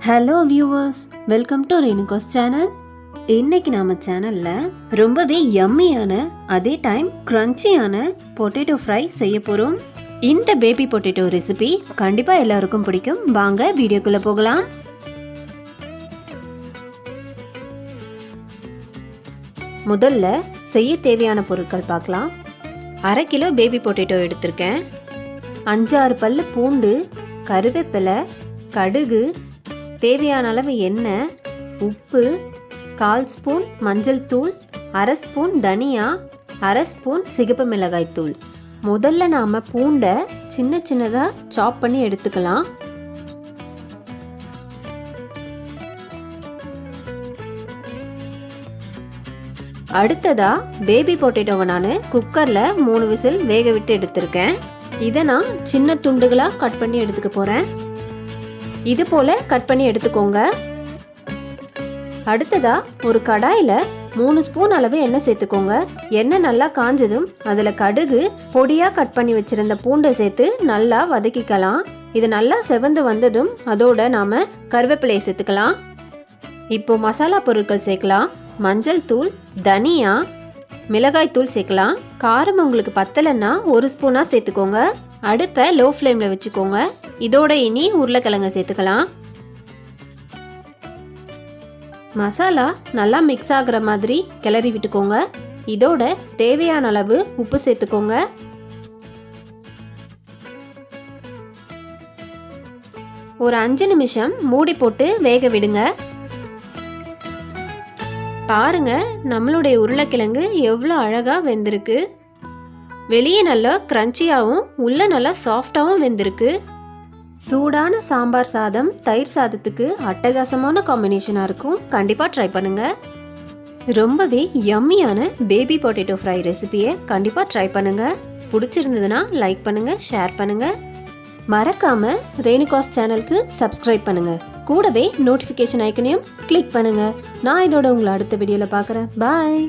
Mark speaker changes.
Speaker 1: Hello viewers, welcome to Renuka's channel. இன்னைக்கு நம்ம சேனலில் ரொம்பவே யம்மியான அதே டைம் க்ரன்ச்சியான பொட்டேட்டோ ஃப்ரை செய்ய போகிறோம். இந்த பேபி பொட்டேட்டோ ரெசிபி கண்டிப்பாக எல்லாருக்கும் பிடிக்கும். வாங்க வீடியோக்குள்ளே போகலாம். முதல்ல செய்ய தேவையான பொருட்கள் பார்க்கலாம். 1/2 கிலோ பேபி பொட்டேட்டோ எடுத்திருக்கேன். 5-6 பல்லு பூண்டு, கருவேப்பிலை, கடுகு, தேவையான அளவு எண்ணெய், உப்பு, 1/4 ஸ்பூன் மஞ்சள் தூள், 1/2 ஸ்பூன் தனியா, 1/2 ஸ்பூன் சிகப்பு மிளகாய் தூள். முதல்ல நாம் பூண்டை சின்ன சின்னதாக சாப் பண்ணி எடுத்துக்கலாம். அடுத்ததா பேபி பொட்டேட்டோவை நான் குக்கரில் 3 விசில் வேக விட்டு எடுத்திருக்கேன். இதை நான் சின்ன துண்டுகளாக கட் பண்ணி எடுத்துக்க போகிறேன். இது போல கட் பண்ணி எடுத்துக்கோங்க. அடுத்ததா ஒரு கடாயில் 3 ஸ்பூன் அளவு எண்ணெய் சேர்த்துக்கோங்க. எண்ணெய் நல்லா காஞ்சதும் அதில் கடுகு, பொடியாக கட் பண்ணி வச்சிருந்த பூண்டை சேர்த்து நல்லா வதக்கிக்கலாம். இது நல்லா செவந்து வந்ததும் அதோட நாம் கருவேப்பிலையை சேர்த்துக்கலாம். இப்போ மசாலா பொருட்கள் சேர்க்கலாம். மஞ்சள் தூள், தனியா, மிளகாய் தூள் சேர்க்கலாம். காரம் உங்களுக்கு பத்தலைன்னா 1 ஸ்பூனாக சேர்த்துக்கோங்க. அடுப்பை லோ ஃப்ளேமில் வச்சுக்கோங்க. இதோட இனி உருளைக்கிழங்கு சேர்த்துக்கலாம். மசாலா நல்லா மிக்ஸ் ஆகிற மாதிரி கிளறி விட்டுக்கோங்க. இதோட தேவையான அளவு உப்பு சேர்த்துக்கோங்க. ஒரு 5 நிமிஷம் மூடி போட்டு வேக விடுங்க. பாருங்க, நம்மளுடைய உருளைக்கிழங்கு எவ்வளோ அழகாக வெந்திருக்கு. வெளியே நல்லா கிரன்ச்சியாகவும் உள்ள நல்லா சாஃப்டாகவும் வெந்திருக்கு. சூடான சாம்பார் சாதம், தயிர் சாதத்துக்கு அட்டகாசமான காம்பினேஷனாக இருக்கும். கண்டிப்பாக ட்ரை பண்ணுங்கள். ரொம்பவே யம்மியான பேபி பொட்டேட்டோ ஃப்ரை ரெசிபியை கண்டிப்பாக ட்ரை பண்ணுங்கள். பிடிச்சிருந்ததுன்னா லைக் பண்ணுங்கள், ஷேர் பண்ணுங்கள். மறக்காமல் ரேணுகாஸ் சேனலுக்கு சப்ஸ்கிரைப் பண்ணுங்கள். கூடவே நோட்டிஃபிகேஷன் ஐக்கனையும் கிளிக் பண்ணுங்கள். நான் இதோட உங்களை அடுத்த வீடியோவில் பார்க்குறேன். பாய்.